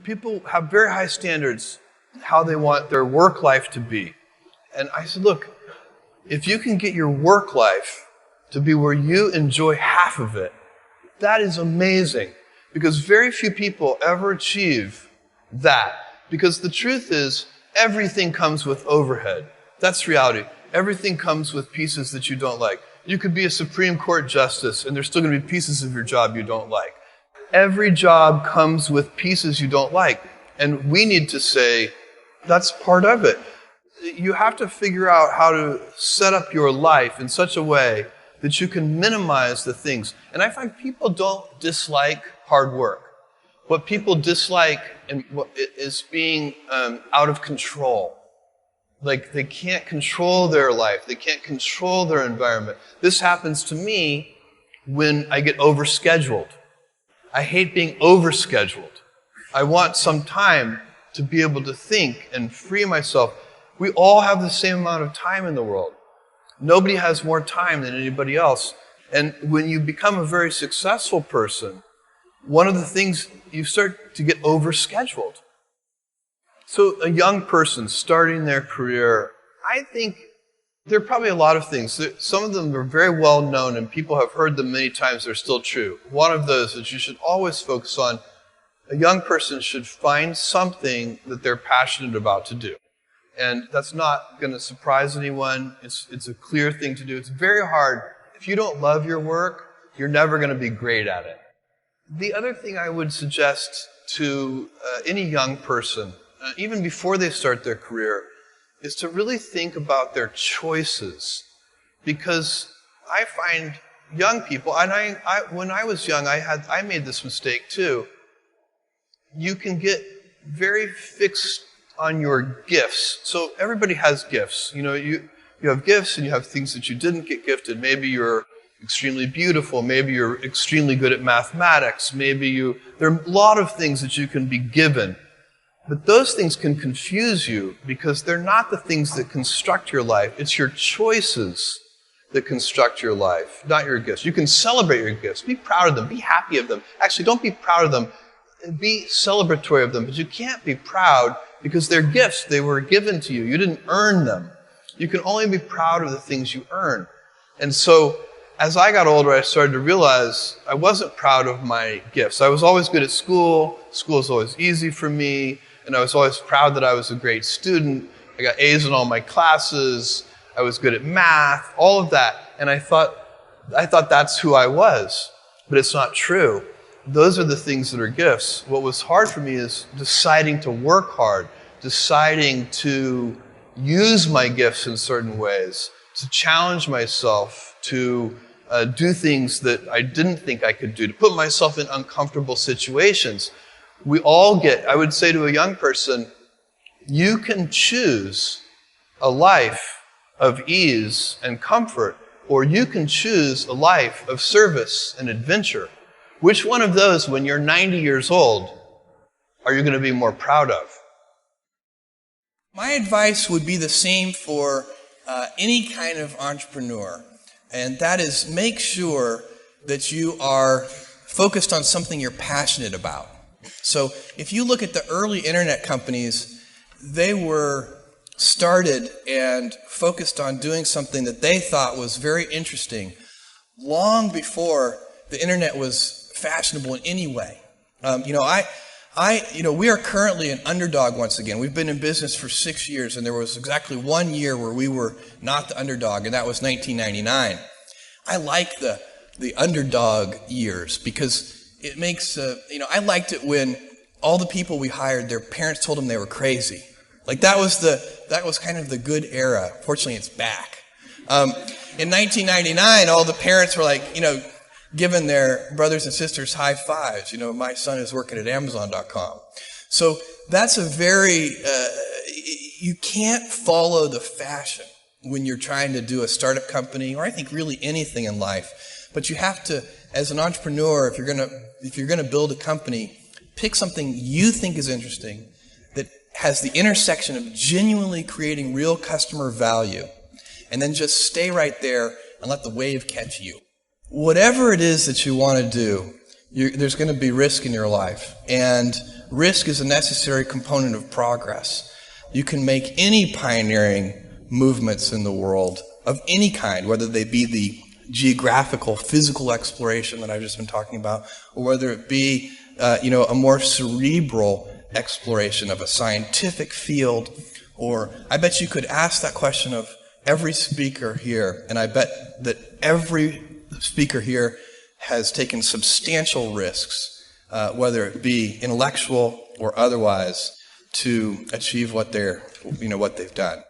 people have very high standards how they want their work life to be. And I said, look, if you can get your work life to be where you enjoy half of it, that is amazing. Because very few people ever achieve that. Because the truth is, everything comes with overhead. That's reality. Everything comes with pieces that you don't like. You could be a Supreme Court justice, and there's still going to be pieces of your job you don't like. Every job comes with pieces you don't like. And we need to say, that's part of it. You have to figure out how to set up your life in such a way that you can minimize the things. And I find people don't dislike hard work. What people dislike is being out of control. Like they can't control their life. They can't control their environment. This happens to me when I get overscheduled. I hate being overscheduled. I want some time to be able to think and free myself. We all have the same amount of time in the world. Nobody has more time than anybody else. And when you become a very successful person, one of the things, you start to get overscheduled. So a young person starting their career, I think there are probably a lot of things. Some of them are very well known and people have heard them many times. They're still true. One of those is you should always focus on a young person should find something that they're passionate about to do. And that's not going to surprise anyone. It's a clear thing to do. It's very hard. If you don't love your work, you're never going to be great at it. The other thing I would suggest to any young person, even before they start their career, is to really think about their choices. Because I find young people, and when I was young, I made this mistake too. You can get very fixed on your gifts. So everybody has gifts. You know, you have gifts and you have things that you didn't get gifted. Maybe you're extremely beautiful. Maybe you're extremely good at mathematics. There are a lot of things that you can be given. But those things can confuse you because they're not the things that construct your life. It's your choices that construct your life, not your gifts. You can celebrate your gifts. Be proud of them. Be happy of them. Actually, don't be proud of them. Be celebratory of them. But you can't be proud because they're gifts. They were given to you. You didn't earn them. You can only be proud of the things you earn. And so, as I got older, I started to realize I wasn't proud of my gifts. I was always good at school. School was always easy for me. And I was always proud that I was a great student. I got A's in all my classes. I was good at math, all of that. And I thought that's who I was. But it's not true. Those are the things that are gifts. What was hard for me is deciding to work hard, deciding to use my gifts in certain ways, to challenge myself, to do things that I didn't think I could do, to put myself in uncomfortable situations. We all I would say to a young person, you can choose a life of ease and comfort, or you can choose a life of service and adventure. Which one of those, when you're 90 years old, are you going to be more proud of? My advice would be the same for any kind of entrepreneur, and that is make sure that you are focused on something you're passionate about. So if you look at the early internet companies, they were started and focused on doing something that they thought was very interesting long before the internet was fashionable in any way. We are currently an underdog once again. We've been in business for 6 years, and there was exactly 1 year where we were not the underdog, and that was 1999. I like the underdog years because it makes, I liked it when all the people we hired, their parents told them they were crazy. Like that was kind of the good era. Fortunately, it's back. In 1999, all the parents were like, giving their brothers and sisters high fives. My son is working at Amazon.com. So that's you can't follow the fashion when you're trying to do a startup company, or I think really anything in life. But you have to, as an entrepreneur, if you're gonna build a company, pick something you think is interesting that has the intersection of genuinely creating real customer value, and then just stay right there and let the wave catch you. Whatever it is that you want to do, there's going to be risk in your life. And risk is a necessary component of progress. You can make any pioneering movements in the world of any kind, whether they be the geographical, physical exploration that I've just been talking about, or whether it be a more cerebral exploration of a scientific field. Or I bet you could ask that question of every speaker here, and I bet that every speaker here has taken substantial risks, whether it be intellectual or otherwise, to achieve what they've done.